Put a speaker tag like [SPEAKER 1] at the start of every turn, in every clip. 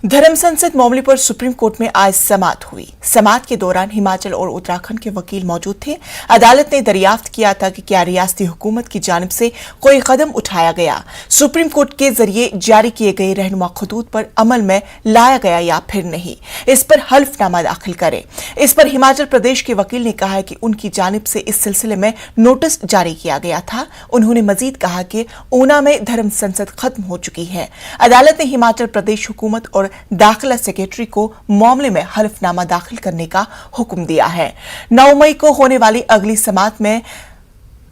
[SPEAKER 1] धर्म संसद मामले पर सुप्रीम कोर्ट में आज समाअत हुई। समाअत के दौरान हिमाचल और उत्तराखंड के वकील मौजूद थे। अदालत ने दरियाफ्त किया था कि क्या रियासती हुकूमत की जानिब से कोई कदम उठाया गया, सुप्रीम कोर्ट के जरिए जारी किए गए रहनुमा खतूत पर अमल में लाया गया या फिर नहीं। इस पर हल्फनामा दाखिल करें। इस पर हिमाचल प्रदेश के वकील ने कहा कि उनकी जानिब से इस सिलसिले में नोटिस जारी किया गया था। उन्होंने मजीद कहा कि ऊना में धर्म संसद खत्म हो चुकी है। अदालत ने हिमाचल प्रदेश हुकूमत और दाखिला सेक्रेटरी को मामले में हल्फनामा दाखिल करने का हुक्म दिया है। 9 मई को होने वाली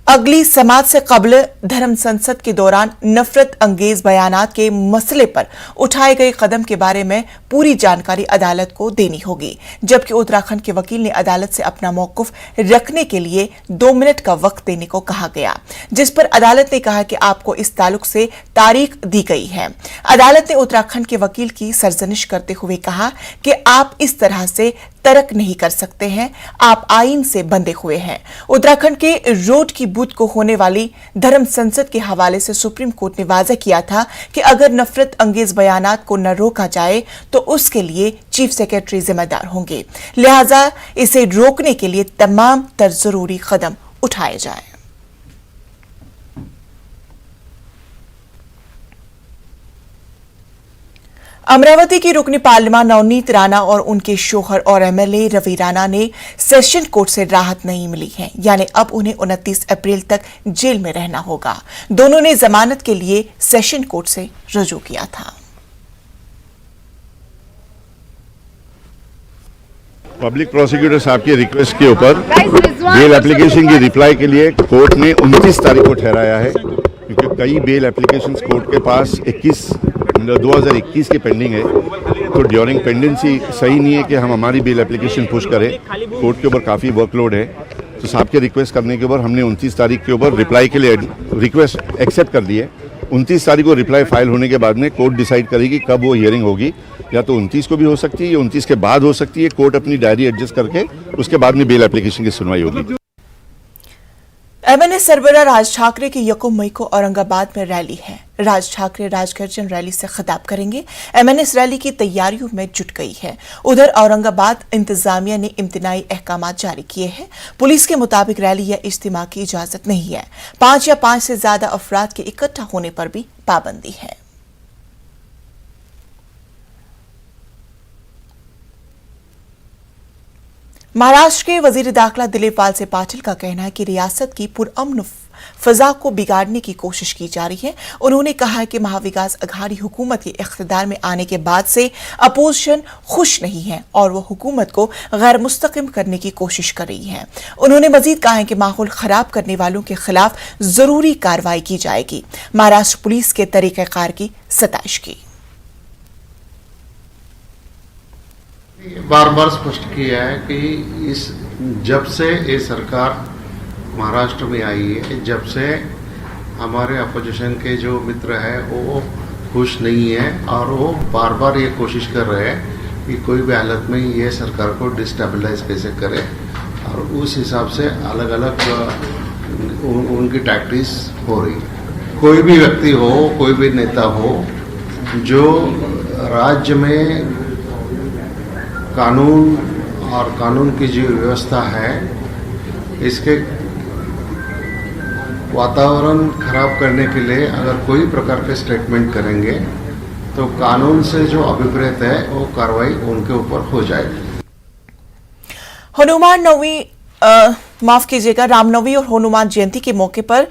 [SPEAKER 1] अगली समाअत से कबल धर्म संसद के दौरान नफरत अंगेज बयानात के मसले पर उठाए गए कदम के बारे में पूरी जानकारी अदालत को देनी होगी। जबकि उत्तराखंड के वकील ने अदालत से अपना मौकुफ रखने के लिए 2 मिनट का वक्त देने को कहा गया, जिस पर अदालत ने कहा कि आपको इस ताल्लुक से तारीख दी गई है। अदालत ने उत्तराखंड के वकील की सरजनिश करते हुए कहा कि आप इस तरह से तर्क नहीं कर सकते हैं, आप आईन से बंधे हुए हैं। उत्तराखंड के रोड की बुध को होने वाली धर्म संसद के हवाले से सुप्रीम कोर्ट ने वाज़ेह किया था कि अगर नफरत अंगेज बयानात को न रोका जाए तो उसके लिए चीफ सेक्रेटरी जिम्मेदार होंगे, लिहाजा इसे रोकने के लिए तमाम तर जरूरी कदम उठाए जाए। अमरावती की रुकनी पार्लियामेंट नवनीत राणा और उनके शोहर और एमएलए रवि राणा ने सेशन कोर्ट से राहत नहीं मिली है, यानी अब उन्हें 29 अप्रैल तक जेल में रहना होगा। दोनों ने जमानत के लिए सेशन कोर्ट से रुजू किया था।
[SPEAKER 2] पब्लिक प्रोसिक्यूटर साहब की रिक्वेस्ट के ऊपर बेल एप्लीकेशन की रिप्लाई के लिए कोर्ट ने 29 तारीख को ठहराया है, क्योंकि कई बेल एप्लीकेशन कोर्ट के पास 2021 की पेंडिंग है। तो ड्यूरिंग पेंडेंसी सही नहीं है कि हम हमारी बेल एप्लीकेशन पुश करें। कोर्ट के ऊपर काफ़ी वर्कलोड है, तो साहब के रिक्वेस्ट करने के ऊपर हमने 29 तारीख के ऊपर रिप्लाई के लिए रिक्वेस्ट एक्सेप्ट कर दी है। 29 तारीख को रिप्लाई फाइल होने के बाद में कोर्ट डिसाइड करेगी कब वो हियरिंग होगी, या तो 29 को भी हो सकती है या 29 के बाद हो सकती है। कोर्ट अपनी डायरी एडजस्ट करके उसके बाद में बेल एप्लीकेशन की सुनवाई होगी।
[SPEAKER 1] एमएनए सरबराह राज ठाकरे की 1 मई को औरंगाबाद में रैली है। राज ठाकरे राजगर्जन रैली से खिताब करेंगे। एमएनए इस रैली की तैयारियों में जुट गई है। उधर औरंगाबाद इंतजामिया ने इम्तिनाई अहकाम जारी किए हैं। पुलिस के मुताबिक रैली या इज्तिमा की इजाजत नहीं है। 5 या 5 से ज्यादा अफराद के इकट्ठा होने पर भी पाबंदी है। महाराष्ट्र के वजीर दाखिला दिलीप वालसे पाटिल का कहना है कि रियासत की पुरअमन फजा को बिगाड़ने की कोशिश की जा रही है। उन्होंने कहा है कि महाविकास अघाड़ी हुकूमत के इख्तिदार में आने के बाद से अपोजिशन खुश नहीं है और वो हुकूमत को गैर मुस्तकिम करने की कोशिश कर रही है। उन्होंने मजीद कहा है कि माहौल खराब करने वालों के खिलाफ जरूरी कार्रवाई की जाएगी। महाराष्ट्र पुलिस के तरीक़ेकार की सताइश की।
[SPEAKER 3] बार बार स्पष्ट किया है कि जब से ये सरकार महाराष्ट्र में आई है, जब से हमारे अपोजिशन के जो मित्र हैं वो खुश नहीं है और वो बार बार ये कोशिश कर रहे हैं कि कोई भी हालत में ये सरकार को डिस्टेबलाइज कैसे करे, और उस हिसाब से अलग अलग उनकी टैक्टिक्स हो रही। कोई भी व्यक्ति हो, कोई भी नेता हो जो राज्य में कानून और कानून की जो व्यवस्था है इसके वातावरण खराब करने के लिए अगर कोई प्रकार के स्टेटमेंट करेंगे तो कानून से जो अभिप्रेत है वो कार्रवाई उनके ऊपर हो जाएगी।
[SPEAKER 1] हनुमान नवमी माफ कीजिएगा रामनवमी और हनुमान जयंती के मौके पर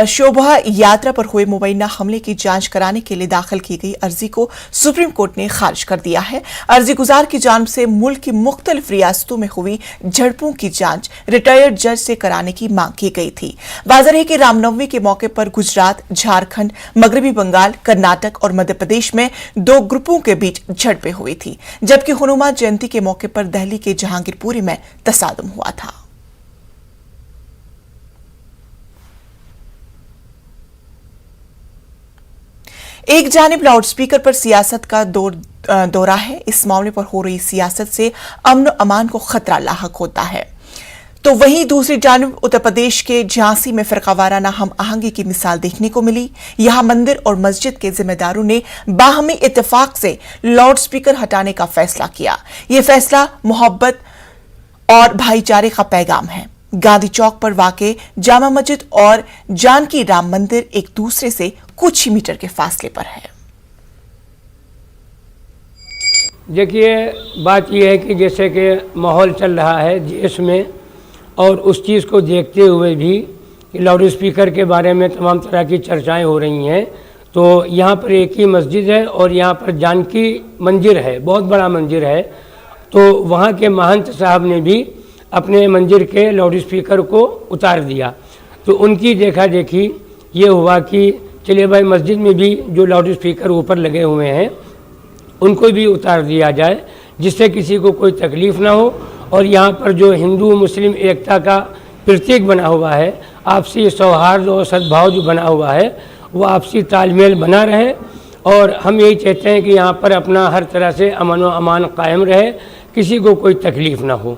[SPEAKER 1] शोभा यात्रा पर हुए मुबैना हमले की जांच कराने के लिए दाखिल की गई अर्जी को सुप्रीम कोर्ट ने खारिज कर दिया है। अर्जी गुजार की जानिब से मुल्क की मुख्तलिफ रियासतों में हुई झड़पों की जांच रिटायर्ड जज से कराने की मांग की गई थी। वाज़ेह है कि रामनवमी के मौके पर गुजरात, झारखंड, मगरबी बंगाल, कर्नाटक और मध्य प्रदेश में 2 ग्रुपों के बीच झड़पें हुई थी, जबकि हनुमान जयंती के मौके पर दिल्ली के जहांगीरपुरी में तसादुम हुआ था। एक जानिब लाउडस्पीकर पर सियासत का दौरा है। इस मामले पर हो रही सियासत से अमन अमान को खतरा लाहक होता है। तो वहीं दूसरी जानब उत्तर प्रदेश के झांसी में फरकावाराना हम आहंगी की मिसाल देखने को मिली। यहां मंदिर और मस्जिद के जिम्मेदारों ने बाहमी इत्तेफाक से लाउड स्पीकर हटाने का फैसला किया। यह फैसला मोहब्बत और भाईचारे का पैगाम है। गांधी चौक पर वाक़े जामा मस्जिद और जानकी राम मंदिर एक दूसरे से कुछ ही मीटर के फासले पर है।
[SPEAKER 4] देखिए, बात यह है कि जैसे कि माहौल चल रहा है देश में, और उस चीज़ को देखते हुए भी लाउड स्पीकर के बारे में तमाम तरह की चर्चाएं हो रही हैं। तो यहाँ पर एक ही मस्जिद है और यहाँ पर जानकी मंदिर है, बहुत बड़ा मंदिर है। तो वहाँ के महंत साहब ने भी अपने मंदिर के लाउड स्पीकर को उतार दिया। तो उनकी देखा देखी ये हुआ कि चलिए भाई, मस्जिद में भी जो लाउड स्पीकर ऊपर लगे हुए हैं उनको भी उतार दिया जाए, जिससे किसी को कोई तकलीफ़ ना हो। और यहाँ पर जो हिंदू मुस्लिम एकता का प्रतीक बना हुआ है, आपसी सौहार्द और सद्भाव जो बना हुआ है, वो आपसी तालमेल बना रहे। और हम यही चाहते हैं कि यहाँ पर अपना हर तरह से अमन व अमान कायम रहे, किसी को कोई तकलीफ़ ना हो।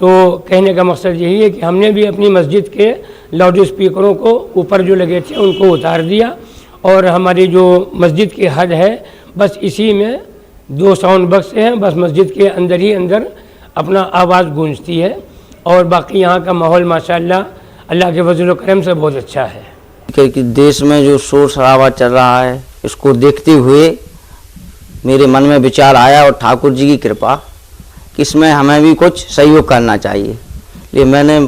[SPEAKER 4] तो कहने का मकसद यही है कि हमने भी अपनी मस्जिद के लाउड स्पीकरों को ऊपर जो लगे थे उनको उतार दिया, और हमारी जो मस्जिद की हद है बस इसी में 2 साउंड बक्स हैं, बस मस्जिद के अंदर ही अंदर अपना आवाज़ गूंजती है। और बाकी यहाँ का माहौल माशाअल्लाह अल्लाह के फजल व करम से बहुत अच्छा है।
[SPEAKER 5] कि देश में जो शोर शराबा चल रहा है, इसको देखते हुए मेरे मन में विचार आया और ठाकुर जी की कृपा कि इसमें हमें भी कुछ सहयोग करना चाहिए। इसलिए मैंने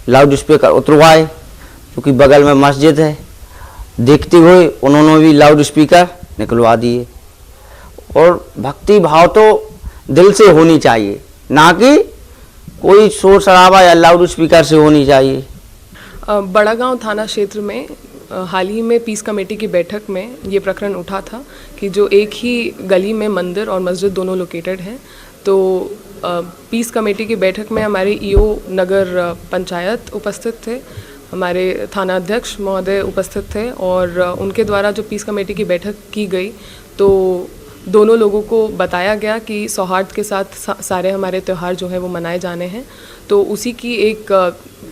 [SPEAKER 5] लाउड स्पीकर उतरवाए, क्योंकि बगल में मस्जिद है। देखते हुए उन्होंने भी लाउड स्पीकर निकलवा दिए। और भक्ति भाव तो दिल से होनी चाहिए, ना कि कोई शोर शराबा या लाउड स्पीकर से होनी चाहिए।
[SPEAKER 6] बड़ा गांव थाना क्षेत्र में हाल ही में पीस कमेटी की बैठक में ये प्रकरण उठा था कि जो एक ही गली में मंदिर और मस्जिद दोनों लोकेटेड हैं। तो पीस कमेटी की बैठक में हमारे ईओ नगर पंचायत उपस्थित थे, हमारे थाना अध्यक्ष महोदय उपस्थित थे, और उनके द्वारा जो पीस कमेटी की बैठक की गई तो दोनों लोगों को बताया गया कि सौहार्द के साथ सारे हमारे त्यौहार जो हैं वो मनाए जाने हैं। तो उसी की एक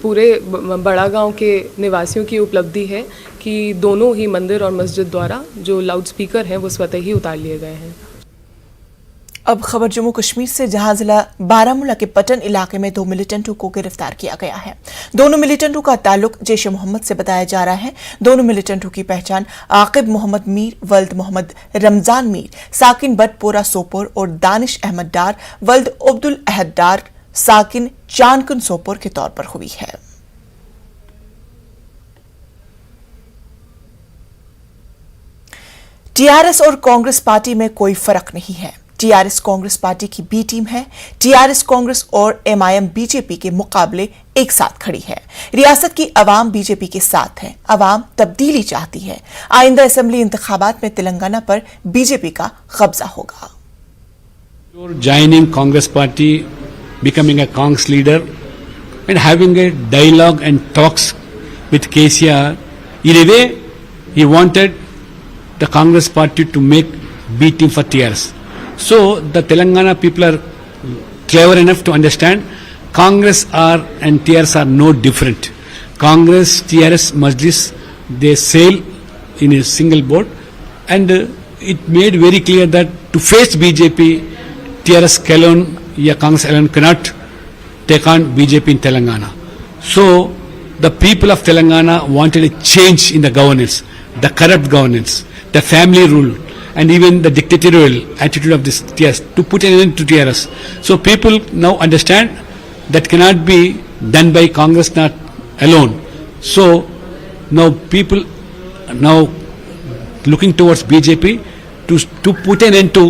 [SPEAKER 6] पूरे बड़ा गांव के निवासियों की उपलब्धि है कि दोनों ही मंदिर और मस्जिद द्वारा जो लाउड स्पीकर हैं वो स्वतः ही उतार लिए गए हैं।
[SPEAKER 1] अब खबर जम्मू कश्मीर से, जहां जिला बारामूला के पटन इलाके में 2 मिलिटेंटों को गिरफ्तार किया गया है। दोनों मिलिटेंटों का ताल्लुक जैश ए मोहम्मद से बताया जा रहा है। दोनों मिलिटेंटों की पहचान आकिब मोहम्मद मीर वल्द मोहम्मद रमजान मीर साकिन बटपोरा सोपोर और दानिश अहमद डार वल्द अब्दुल अहद डार साकिन चानकुन सोपोर के तौर पर हुई है। टीआरएस और कांग्रेस पार्टी में कोई फर्क नहीं है। टीआरएस कांग्रेस पार्टी की बी टीम है। टीआरएस कांग्रेस और एमआईएम बीजेपी के मुकाबले एक साथ खड़ी है। रियासत की अवाम बीजेपी के साथ है। अवाम तब्दीली चाहती है। आइंदा असेंबली इंतखाबात में तेलंगाना पर बीजेपी का कब्जा होगा।
[SPEAKER 7] Joining Congress party, becoming a Congress leader and having a dialogue and talks with KCR. In a way, he wanted the Congress party to make B team for TRS. So the Telangana people are clever enough to understand Congress and TRS are no different. Congress, TRS, Majlis, they sail in a single boat, and it made very clear that to face BJP, TRS alone, yeah, Congress alone cannot take on BJP in Telangana. So the people of Telangana wanted a change in the governance, the corrupt governance, the family rule, and even the dictatorial attitude of this TRS, to put an end to TRS. So people now understand that cannot be done by Congress not alone. So now people now looking towards BJP to put an end to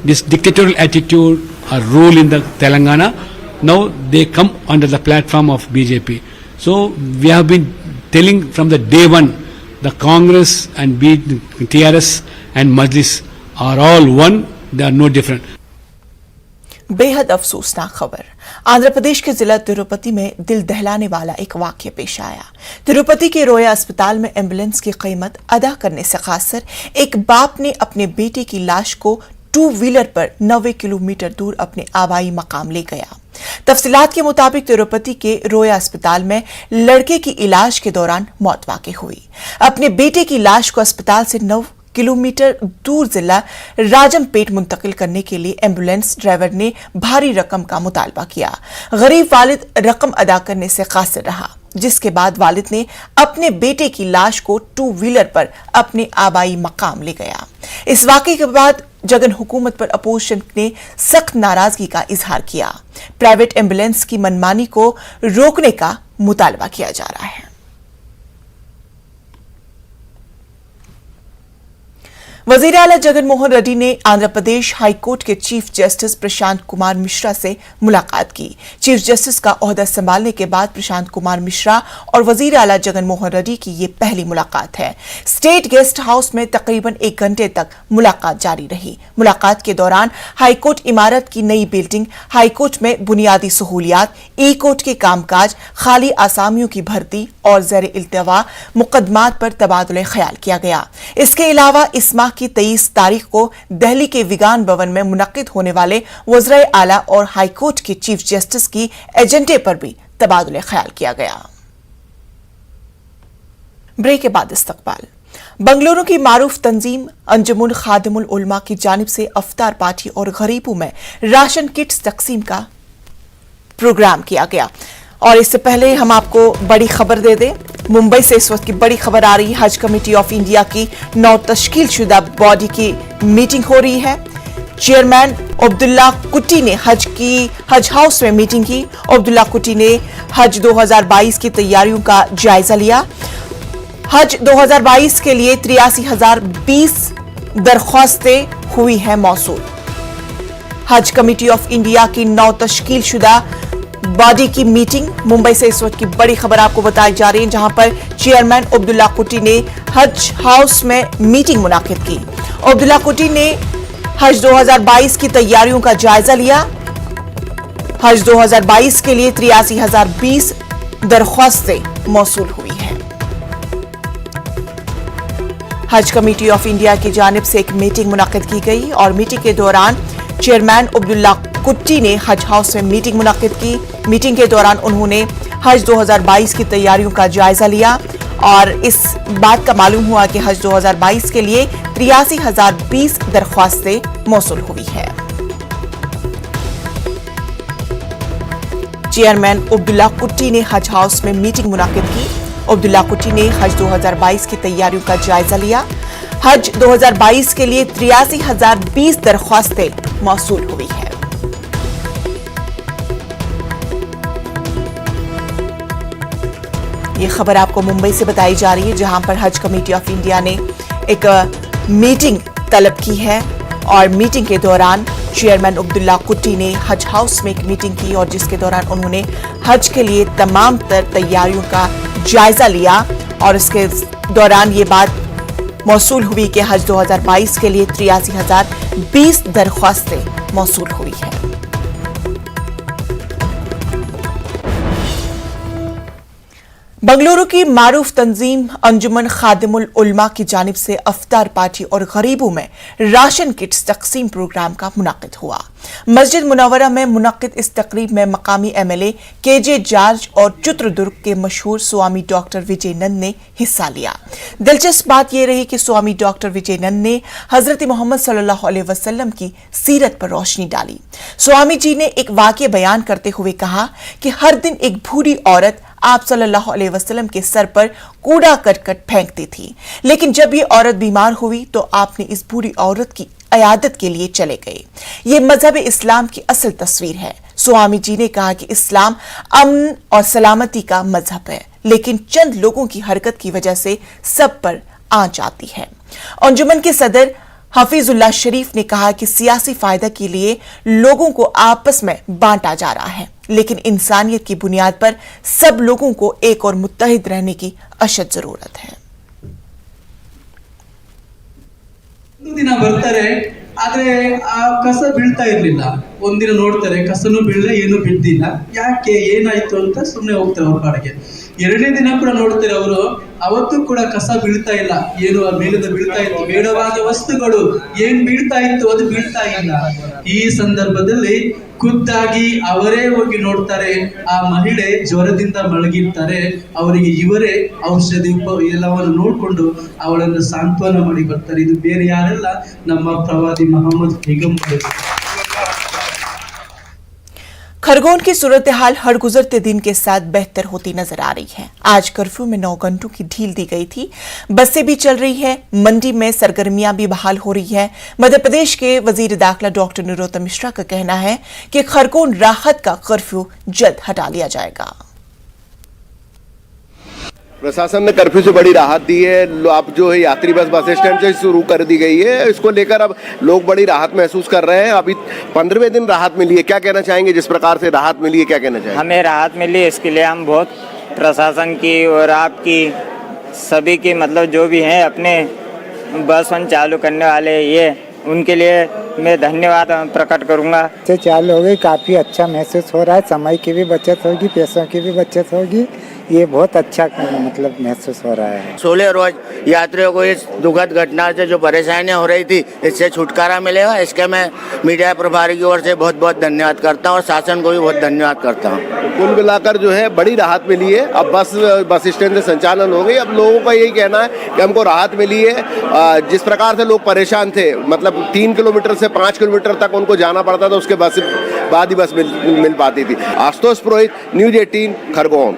[SPEAKER 7] this dictatorial attitude or rule in the Telangana. Now they come under the platform of BJP. So we have been telling from the day one, the Congress and TRS and Majlis are all one, they are no different.
[SPEAKER 1] बेहद अफसोसनाक खबर। आंध्र प्रदेश के जिला तिरुपति में दिल दहलाने वाला एक वाकया पेश आया। तिरुपति के रोया अस्पताल में एम्बुलेंस की कीमत अदा करने से खासर एक बाप ने अपने बेटे की लाश को 2 व्हीलर पर 90 किलोमीटर दूर अपने आबाई मकाम ले गया। तफसीलात के मुताबिक तिरुपति के रोया अस्पताल में लड़के की इलाज के दौरान मौत वाक़ई हुई। अपने बेटे की लाश को अस्पताल से 9 किलोमीटर दूर जिला राजमपेट मुंतकिल करने के लिए एम्बुलेंस ड्राइवर ने भारी रकम का मुतालबा किया। गरीब वालिद रकम अदा करने से कासिर रहा, जिसके बाद वालिद ने अपने बेटे की लाश को 2 व्हीलर पर अपने आबाई मकाम ले गया। इस वाकये के बाद जगन हुकूमत पर अपोजिशन ने सख्त नाराजगी का इजहार किया। प्राइवेट एम्बुलेंस की मनमानी को रोकने का मुतालबा किया जा रहा है। वजीर आला जगन मोहन रेड्डी ने आंध्र प्रदेश हाई कोर्ट के चीफ जस्टिस प्रशांत कुमार मिश्रा से मुलाकात की। चीफ जस्टिस का ओहदा संभालने के बाद प्रशांत कुमार मिश्रा और वजीर आला जगन मोहन रेड्डी की ये पहली मुलाकात है। स्टेट गेस्ट हाउस में तकरीबन 1 घंटे तक मुलाकात जारी रही। मुलाकात के दौरान हाईकोर्ट इमारत की नई बिल्डिंग, हाईकोर्ट में बुनियादी सहूलियात, ई कोर्ट के कामकाज, खाली आसामियों की भर्ती और ज़ेर इल्तवा मुकदमात पर तबादुले ख्याल किया गया। इसके अलावा इस माह की 23 तारीख को दिल्ली के विज्ञान भवन में मुनक्किद होने वाले वज़ीर आला और हाईकोर्ट के चीफ जस्टिस की एजेंडे पर भी तबादुले ख्याल किया गया। ब्रेक के बाद इस्तकबाल। बंगलुरु की मारूफ तंजीम अंजुमन खादिमुल उलमा की जानिब से अफ्तार पार्टी और गरीबों में राशन किट्स तकसीम का प्रोग्राम किया गया। और इससे पहले हम आपको बड़ी खबर दे दें। मुंबई से इस वक्त की बड़ी खबर आ रही है। हज कमेटी ऑफ इंडिया की 9 तश्कील शुदा बॉडी की मीटिंग हो रही है। चेयरमैन अब्दुल्ला कुट्टी ने हज हाउस में मीटिंग की। अब्दुल्ला कुट्टी ने हज 2022 की तैयारियों का जायजा लिया। हज 2022 के लिए 83,020 दरख्वास्तें हुई हैं मौसूल। हज कमेटी ऑफ इंडिया की 9 तश्कील शुदा बॉडी की मीटिंग। मुंबई से इस वक्त की बड़ी खबर आपको बताई जा रही है, जहां पर चेयरमैन अब्दुल्ला कुट्टी ने हज हाउस में मीटिंग मुनाकिद की। अब्दुल्ला कुट्टी ने हज 2022 की तैयारियों का जायजा लिया। हज 2022 के लिए 83,020 दरख्वास्तें मौसूल हुई हैं। हज कमेटी ऑफ इंडिया की जानिब से एक मीटिंग मुनाकिद की गई और मीटिंग के दौरान चेयरमैन अब्दुल्ला कुट्टी ने हज हाउस में मीटिंग मुनाकिद की। मीटिंग के दौरान उन्होंने हज 2022 की तैयारियों का जायजा लिया और इस बात का मालूम हुआ कि हज 2022 के लिए 83,020 दरख्वास्तें मौसूल हुई है। चेयरमैन अब्दुल्ला कुट्टी ने हज हाउस में मीटिंग मुनाकिद की। अब्दुल्ला कुट्टी ने हज 2022 की तैयारियों का जायजा लिया। हज 2022 के लिए 83,020 दरख्वास्तें मौसूल हुई है। ये खबर आपको मुंबई से बताई जा रही है, जहां पर हज कमेटी ऑफ इंडिया ने एक मीटिंग तलब की है और मीटिंग के दौरान चेयरमैन अब्दुल्ला कुट्टी ने हज हाउस में एक मीटिंग की और जिसके दौरान उन्होंने हज के लिए तमाम तर तैयारियों का जायजा लिया और इसके दौरान ये बात मौसूल हुई कि हज 2022 के लिए 83,020 दरख्वास्तें मौसूल हुई है। बंगलुरु की मारूफ तंजीम अंजुमन खादिमुल उलमा की जानिब से अफ्तार पार्टी और गरीबों में राशन किट्स तकसीम प्रोग्राम का मुनाकिद हुआ। मस्जिद मुनव्वरा में मुनाकिद इस तकरीब में मकामी एमएलए केजे जॉर्ज और चित्रदुर्ग के मशहूर स्वामी डॉक्टर विजय नंद ने हिस्सा लिया। दिलचस्प बात यह रही कि स्वामी डॉक्टर विजय नंद ने हजरत मोहम्मद सल्लल्लाहु अलैहि वसल्लम की सीरत पर रोशनी डाली। स्वामी जी ने एक वाक़या बयान करते हुए कहा कि हर दिन एक बूढ़ी औरत आप सल्लल्लाहु अलैहि वसल्लम के सर पर कूड़ा करकट फेंकती थी, लेकिन जब ये औरत बीमार हुई तो आपने इस बूढ़ी औरत की इयादत के लिए चले गए। ये मजहब इस्लाम की असल तस्वीर है। स्वामी जी ने कहा कि इस्लाम अमन और सलामती का मजहब है, लेकिन चंद लोगों की हरकत की वजह से सब पर आंच आती है। अंजुमन के सदर हफीजुल्लाह शरीफ ने कहा कि सियासी फायदा के लिए लोगों को आपस में बांटा जा रहा है, लेकिन इंसानियत की बुनियाद पर सब लोगों को एक और मुत्तहिद रहने की अशद जरूरत है।
[SPEAKER 8] ದಿನ ಬರ್ತಾರೆ, ಆದ್ರೆ ಆ ಕಸ ಬೀಳ್ತಾ ಇರ್ಲಿಲ್ಲ. ಒಂದಿನ ನೋಡ್ತಾರೆ ಕಸನೂ ಬೀಳಲ್ಲ, ಏನು ಬಿದ್ದಿಲ್ಲ. ಯಾಕೆ ಏನಾಯ್ತು ಅಂತ ಸುಮ್ಮನೆ ಹೋಗ್ತಾರೆ ಅವ್ರ ಪಾಡಿಗೆ. ಎರಡನೇ ದಿನ ಕೂಡ ನೋಡ್ತಾರೆ ಅವರು ಅವತ್ತು ಕೂಡ ಕಸ ಬೀಳ್ತಾ ಇಲ್ಲ, ಏನು ಮೇಲಿಂದ ಬೀಳ್ತಾ ಇತ್ತು, ಬೇಡವಾದ ವಸ್ತುಗಳು ಏನ್ ಬೀಳ್ತಾ ಇತ್ತು ಅದು ಬೀಳ್ತಾ ಇಲ್ಲ. ಈ ಸಂದರ್ಭದಲ್ಲಿ ಖುದ್ದಾಗಿ ಅವರೇ ಹೋಗಿ ನೋಡ್ತಾರೆ, ಆ ಮಹಿಳೆ ಜ್ವರದಿಂದ ಮಲಗಿರ್ತಾರೆ, ಅವರಿಗೆ ಇವರೇ ಔಷಧಿ ಎಲ್ಲವನ್ನು ನೋಡ್ಕೊಂಡು ಅವಳನ್ನು ಸಾಂತ್ವನ ಮಾಡಿ ಬರ್ತಾರೆ. ಇದು ಬೇರೆ ಯಾರೆಲ್ಲ, ನಮ್ಮ ಪ್ರವಾದಿ ಮೊಹಮ್ಮद पैगंबर।
[SPEAKER 1] खरगोन की सूरत हाल हर गुजरते दिन के साथ बेहतर होती नजर आ रही है। आज कर्फ्यू में 9 घंटों की ढील दी गई थी, बसें भी चल रही है, मंडी में सरगर्मियां भी बहाल हो रही है। मध्य प्रदेश के वजीर दाखिला डॉक्टर नरोत्तम मिश्रा का कहना है कि खरगोन राहत का कर्फ्यू जल्द हटा लिया जाएगा।
[SPEAKER 9] प्रशासन ने कर्फ्यू से बड़ी राहत दी है। अब जो है यात्री बस स्टैंड से शुरू कर दी गई है, इसको लेकर अब लोग बड़ी राहत महसूस कर रहे हैं। अभी 15वें दिन राहत मिली है, क्या कहना चाहेंगे? जिस प्रकार से राहत मिली है, क्या कहना चाहेंगे?
[SPEAKER 10] हमें राहत मिली, इसके लिए हम बहुत प्रशासन की और आपकी सभी की, मतलब जो भी हैं अपने बस चालू करने वाले, ये उनके लिए मैं धन्यवाद प्रकट करूंगा।
[SPEAKER 11] से चालू हो गई, काफ़ी अच्छा महसूस हो रहा है, समय की भी बचत होगी, पैसों की भी बचत होगी, ये बहुत अच्छा मतलब महसूस हो रहा है।
[SPEAKER 12] 16 रोज यात्रियों को इस दुखद घटना से जो परेशानियां हो रही थी, इससे छुटकारा मिलेगा। इसके मैं मीडिया प्रभारी की ओर से बहुत बहुत धन्यवाद करता हूं और शासन को भी बहुत धन्यवाद करता हूं।
[SPEAKER 9] कुल मिलाकर जो है बड़ी राहत मिली है। अब बस स्टैंड से संचालन हो गई। अब लोगों का यही कहना है कि हमको राहत मिली है। जिस प्रकार से लोग परेशान थे, मतलब 3 किलोमीटर से 5 किलोमीटर तक उनको जाना पड़ता था, उसके बाद ही बस मिल पाती थी। आशुतोष पुरोहित, न्यूज 18, खरगोन।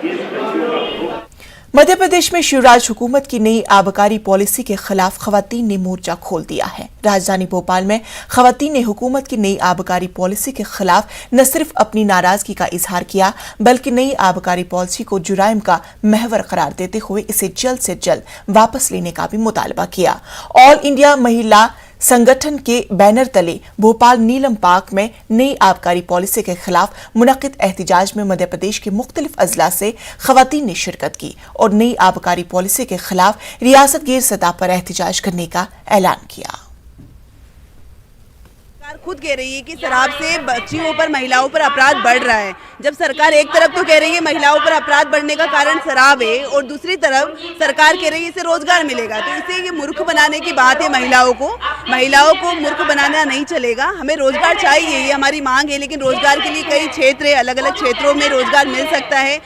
[SPEAKER 1] मध्य प्रदेश में शिवराज हुकूमत की नई आबकारी पॉलिसी के खिलाफ खवातीन ने मोर्चा खोल दिया है। राजधानी भोपाल में खवातीन ने हुकूमत की नई आबकारी पॉलिसी के खिलाफ न सिर्फ अपनी नाराजगी का इजहार किया, बल्कि नई आबकारी पॉलिसी को जुराइम का महवर करार देते हुए इसे जल्द से जल्द वापस लेने का भी मुतालबा किया। ऑल इंडिया महिला संगठन के बैनर तले भोपाल नीलम पार्क में नई आबकारी पॉलिसी के खिलाफ मुनक्किद एहतिजाज में मध्य प्रदेश के मुख्तलिफ अजला से खवातीन ने शिरकत की और नई आबकारी पॉलिसी के खिलाफ रियासत गिर सतह पर एहतिजाज करने का ऐलान किया।
[SPEAKER 13] सरकार खुद कह रही है कि शराब से बच्चियों पर, महिलाओं पर अपराध बढ़ रहा है। जब सरकार एक तरफ तो कह रही है महिलाओं पर अपराध बढ़ने का कारण शराब है और दूसरी तरफ सरकार कह रही है इससे रोजगार मिलेगा, तो इसे ये मूर्ख बनाने की बात है। महिलाओं को मूर्ख बनाना नहीं चलेगा। हमें रोजगार चाहिए, ये हमारी मांग है, लेकिन रोजगार के लिए कई क्षेत्र है, अलग अलग क्षेत्रों में रोजगार मिल सकता है।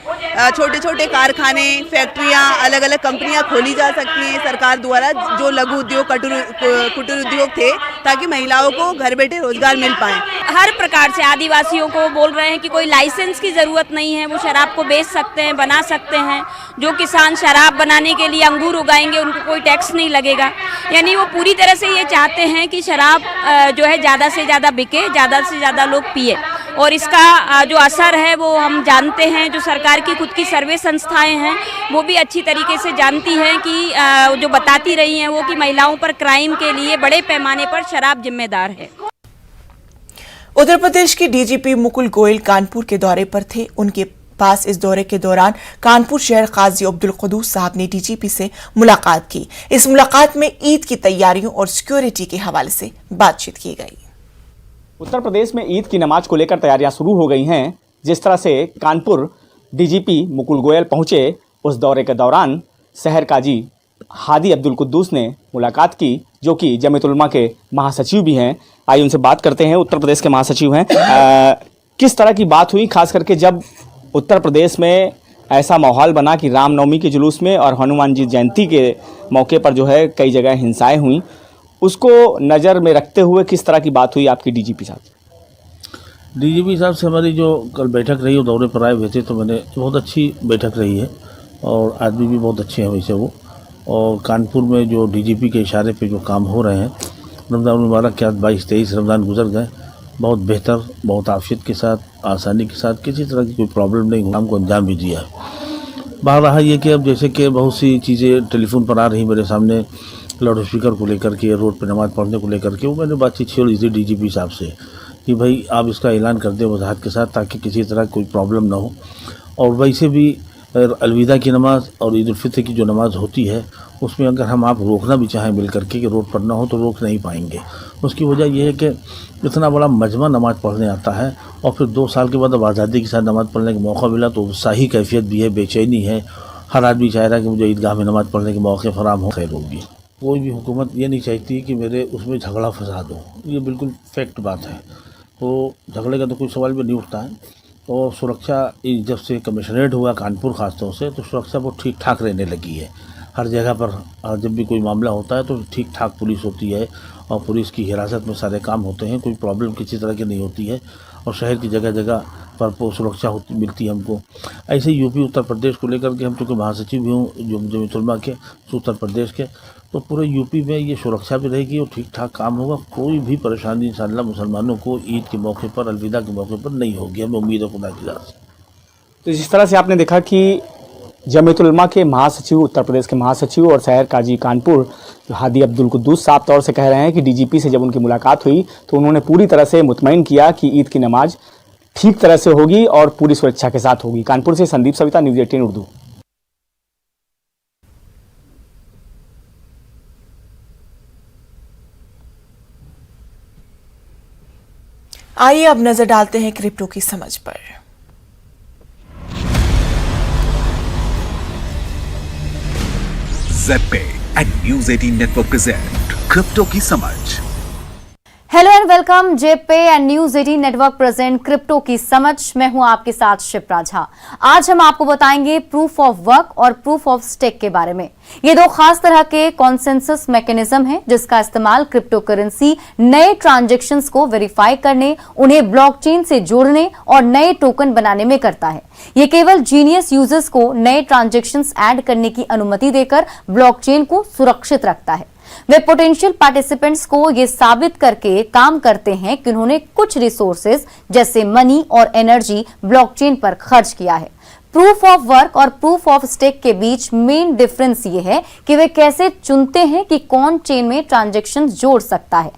[SPEAKER 13] छोटे छोटे कारखाने, फैक्ट्रियाँ, अलग अलग कंपनियाँ खोली जा सकती हैं सरकार द्वारा, जो लघु उद्योग, कुटीर उद्योग थे, ताकि महिलाओं को घर बैठे रोजगार मिल पाए।
[SPEAKER 14] हर प्रकार से आदिवासियों को बोल रहे हैं कि कोई लाइसेंस की जरूरत नहीं है, वो शराब को बेच सकते हैं, बना सकते हैं। जो किसान शराब बनाने के लिए अंगूर उगाएंगे उनको कोई टैक्स नहीं लगेगा। यानी वो पूरी तरह से ये चाहते हैं कि शराब जो है ज़्यादा से ज़्यादा बिके, ज़्यादा से ज़्यादा लोग पिए, और इसका जो असर है वो हम जानते हैं। जो सरकार की खुद की सर्वे संस्थाएं हैं वो भी अच्छी तरीके से जानती हैं कि जो बताती रही हैं वो कि महिलाओं पर क्राइम के लिए बड़े पैमाने पर शराब जिम्मेदार है।
[SPEAKER 1] उत्तर प्रदेश के डीजीपी मुकुल गोयल कानपुर के दौरे पर थे। उनके पास इस दौरे के दौरान कानपुर शहर काजी अब्दुल कुद्दूस साहब ने डीजीपी से मुलाकात की। इस मुलाकात में ईद की तैयारियों और सिक्योरिटी के हवाले से बातचीत की गई।
[SPEAKER 15] उत्तर प्रदेश में ईद की नमाज को लेकर तैयारियां शुरू हो गई हैं। जिस तरह से कानपुर डीजीपी मुकुल गोयल पहुंचे, उस दौरे के दौरान शहर काजी हादी अब्दुल कुद्दूस ने मुलाकात की, जो कि जमीयत उलमा के महासचिव भी हैं। आइए उनसे बात करते हैं। उत्तर प्रदेश के महासचिव हैं, किस तरह की बात हुई, खास करके जब उत्तर प्रदेश में ऐसा माहौल बना कि रामनवमी के जुलूस में और हनुमान जी जयंती के मौके पर जो है कई जगह हिंसाएं हुई, उसको नज़र में रखते हुए किस तरह की बात हुई आपकी डीजीपी साहब?
[SPEAKER 16] डीजीपी साहब से हमारी जो कल बैठक रही, वो दौरे पर आए हुए थे, तो मैंने बहुत अच्छी बैठक रही है और आदमी भी बहुत अच्छे हैं वैसे वो। और कानपुर में जो डीजीपी के इशारे पे जो काम हो रहे हैं, रमज़ान मुबारक के बाद 22-23 रमज़ान गुजर गए, बहुत बेहतर, बहुत आफियत के साथ, आसानी के साथ, किसी तरह की कोई प्रॉब्लम नहीं, काम को अंजाम भी दिया है। बात रहा ये कि अब जैसे कि बहुत सी चीज़ें टेलीफोन पर आ रही मेरे सामने, लाउड स्पीकर को लेकर के, रोड पर नमाज़ पढ़ने को लेकर के, वो मैंने बातचीत छेड़ी थी डीजीपी साहब से कि भाई आप इसका ऐलान कर दें वजाहत के साथ, ताकि किसी तरह कोई प्रॉब्लम ना हो। और वैसे भी अलविदा की नमाज़ और ईद उल फितर की जो नमाज़ होती है, उसमें अगर हम आप रोकना भी चाहें मिल करके कि रोड पर ना हो, तो रोक नहीं पाएंगे। उसकी वजह यह है कि इतना बड़ा मजमा नमाज़ पढ़ने आता है, और फिर 2 साल के बाद अब आज़ादी के साथ नमाज़ पढ़ने का मौका मिला, तो शाही कैफियत भी है, बेचैनी है, हर आदमी चाह रहा है कि मुझे ईदगाह में नमाज़ पढ़ने के मौके फराम हो, खैर होगी। कोई भी हुकूमत ये नहीं चाहती कि मेरे उसमें झगड़ा फसाद हो, ये बिल्कुल फैक्ट बात है। तो झगड़े का तो कोई सवाल भी नहीं उठता है। और सुरक्षा जब से कमिश्नरेट हुआ कानपुर खासतौर से, तो सुरक्षा बहुत ठीक ठाक रहने लगी है। हर जगह पर जब भी कोई मामला होता है तो ठीक ठाक पुलिस होती है और पुलिस की हिरासत में सारे काम होते हैं, कोई प्रॉब्लम किसी तरह की नहीं होती है। और शहर की जगह जगह पर सुरक्षा मिलती है हमको। ऐसे यूपी उत्तर प्रदेश को लेकर के हम चूँकि महासचिव भी हूँ जो जमीयत उलमा के उत्तर प्रदेश के, तो पूरे यूपी में ये सुरक्षा भी रहेगी और ठीक ठाक काम होगा। कोई भी परेशानी इंशाअल्लाह मुसलमानों को ईद के मौके पर, अलविदा के मौके पर नहीं होगी, हमें उम्मीद है खुदा की राह से।
[SPEAKER 15] तो जिस तरह से आपने देखा कि जमीयत उलमा के महासचिव, उत्तर प्रदेश के महासचिव और शहर काजी कानपुर हादी अब्दुल कुद्दूस साफ तौर से कह रहे हैं कि डीजीपी से जब उनकी मुलाकात हुई तो उन्होंने पूरी तरह से मुतमईन किया कि ईद की नमाज ठीक तरह से होगी और पूरी सुरक्षा के साथ होगी। कानपुर से संदीप सविता, न्यूज़ 18 उर्दू।
[SPEAKER 1] आइए अब नजर डालते हैं क्रिप्टो की समझ पर।
[SPEAKER 17] ZebPay and news 18 network present crypto की समझ।
[SPEAKER 18] Hello and welcome, ZebPay and news 18 network present crypto की समझ। मैं हूं आपके साथ शिप्रा झा। आज हम आपको बताएंगे प्रूफ ऑफ वर्क और प्रूफ ऑफ स्टेक के बारे में। ये दो खास तरह के कॉन्सेंसस मैकेनिज्म हैं जिसका इस्तेमाल क्रिप्टो करेंसी नए ट्रांजैक्शंस को वेरीफाई करने, उन्हें ब्लॉकचेन से जोड़ने और नए टोकन बनाने में करता है। ये केवल जीनियस यूजर्स को नए ट्रांजैक्शंस ऐड करने की अनुमति देकर ब्लॉकचेन को सुरक्षित रखता है। वे पोटेंशियल पार्टिसिपेंट्स को ये साबित करके काम करते हैं कि उन्होंने कुछ रिसोर्सेज जैसे मनी और एनर्जी ब्लॉकचेन पर खर्च किया है। प्रूफ ऑफ वर्क और प्रूफ ऑफ स्टेक के बीच मेन डिफरेंस ये है कि वे कैसे चुनते हैं कि कौन चेन में ट्रांजैक्शन जोड़ सकता है।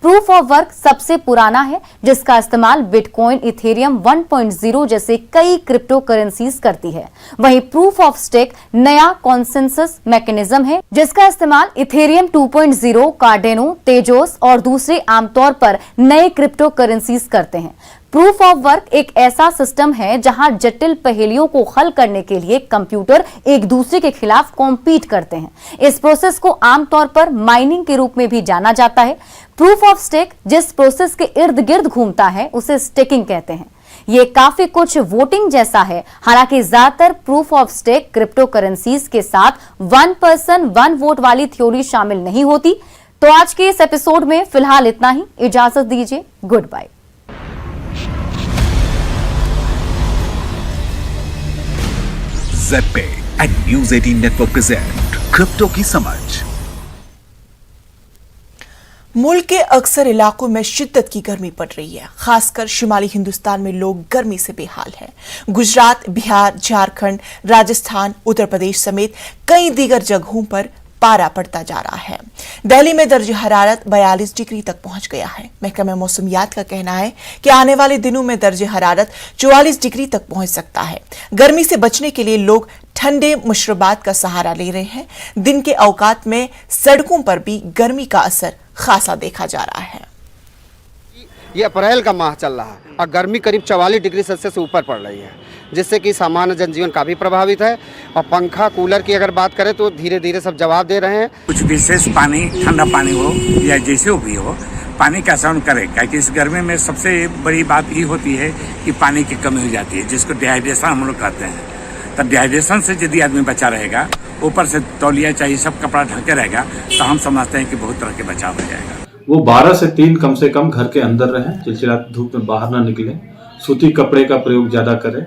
[SPEAKER 18] प्रूफ ऑफ वर्क सबसे पुराना है जिसका इस्तेमाल बिटकॉइन, इथेरियम 1.0 जैसे कई क्रिप्टो करेंसीज करती है। वहीं प्रूफ ऑफ स्टेक नया कॉन्सेंसस मैकेनिज्म है जिसका इस्तेमाल इथेरियम 2.0, कार्डेनो, तेजोस और दूसरे आमतौर पर नए क्रिप्टो करेंसीज करते हैं। प्रूफ ऑफ वर्क एक ऐसा सिस्टम है जहां जटिल पहेलियों को हल करने के लिए कंप्यूटर एक दूसरे के खिलाफ कॉम्पीट करते हैं। इस प्रोसेस को आमतौर पर माइनिंग के रूप में भी जाना जाता है। प्रूफ ऑफ स्टेक जिस प्रोसेस के इर्द गिर्द घूमता है उसे स्टेकिंग कहते हैं। ये काफी कुछ वोटिंग जैसा है। हालांकि ज्यादातर proof of stake crypto currencies के साथ 1 पर्सन 1 वोट वाली थ्योरी शामिल नहीं होती। तो आज के इस एपिसोड में फिलहाल इतना ही। इजाजत दीजिए, good bye.
[SPEAKER 17] ZebPay and news 18 network present crypto की समझ।
[SPEAKER 1] मुल्क के अक्सर इलाकों में शिद्दत की गर्मी पड़ रही है। खासकर शुमाली हिंदुस्तान में लोग गर्मी से बेहाल हैं। गुजरात, बिहार, झारखंड, राजस्थान, उत्तर प्रदेश समेत कई दीगर जगहों पर पारा पड़ता जा रहा है। दिल्ली में दर्ज हरारत 42 डिग्री तक पहुंच गया है। महकमा मौसमियात का कहना है कि आने वाले दिनों में दर्ज हरारत 44 डिग्री तक पहुंच सकता है। गर्मी से बचने के लिए लोग ठंडे मशरूबात का सहारा ले रहे हैं। दिन के औकात में सड़कों पर भी गर्मी का असर खासा देखा जा रहा है।
[SPEAKER 19] ये अप्रैल का माह चल रहा है और गर्मी करीब 44 डिग्री सेल्सियस से ऊपर पड़ रही है, जिससे कि सामान्य जनजीवन काफ़ी प्रभावित है। और पंखा, कूलर की अगर बात करें तो धीरे धीरे सब जवाब दे रहे हैं।
[SPEAKER 20] कुछ विशेष पानी, ठंडा पानी हो या जैसे हो भी हो, पानी का सेवन करें, क्योंकि इस गर्मी में सबसे बड़ी बात ये होती है कि पानी की कमी हो जाती है, जिसको डिहाइड्रेशन हम लोग कहते हैं। तब डिहाइड्रेशन से यदि आदमी बचा रहेगा, ऊपर से तौलिया चाहिए, सब कपड़ा ढके रहेगा, तो हम समझते हैं कि बहुत तरह के बचाव हो जाएगा।
[SPEAKER 21] वो 12 से 3 कम से कम घर के अंदर रहें, चिलचिलाती धूप में बाहर ना निकलें, सूती कपड़े का प्रयोग ज्यादा करें,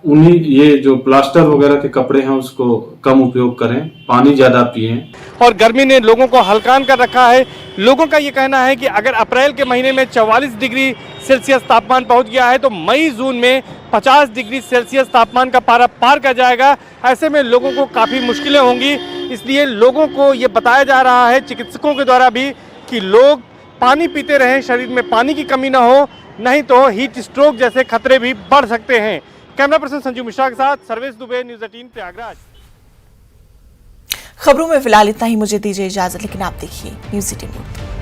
[SPEAKER 21] उन्हीं ये जो प्लास्टर वगैरह के कपड़े हैं उसको कम उपयोग करें, पानी ज्यादा पिएं।
[SPEAKER 22] और गर्मी ने लोगों को हलकान कर रखा है। लोगों का ये कहना है कि अगर अप्रैल के महीने में 44 डिग्री सेल्सियस तापमान पहुंच गया है तो मई जून में 50 डिग्री सेल्सियस तापमान का पारा पार कर जाएगा। ऐसे में लोगों को काफ़ी मुश्किलें होंगी। इसलिए लोगों को ये बताया जा रहा है चिकित्सकों के द्वारा भी कि लोग पानी पीते रहें, शरीर में पानी की कमी ना हो, नहीं तो हीट स्ट्रोक जैसे खतरे भी बढ़ सकते हैं। कैमरा पर्सन संजू मिश्रा के साथ सर्वेश दुबे, न्यूज़ 18 प्रयागराज।
[SPEAKER 1] खबरों में फिलहाल इतना ही। मुझे दीजिए इजाजत, लेकिन आप देखिए न्यूज़ 18।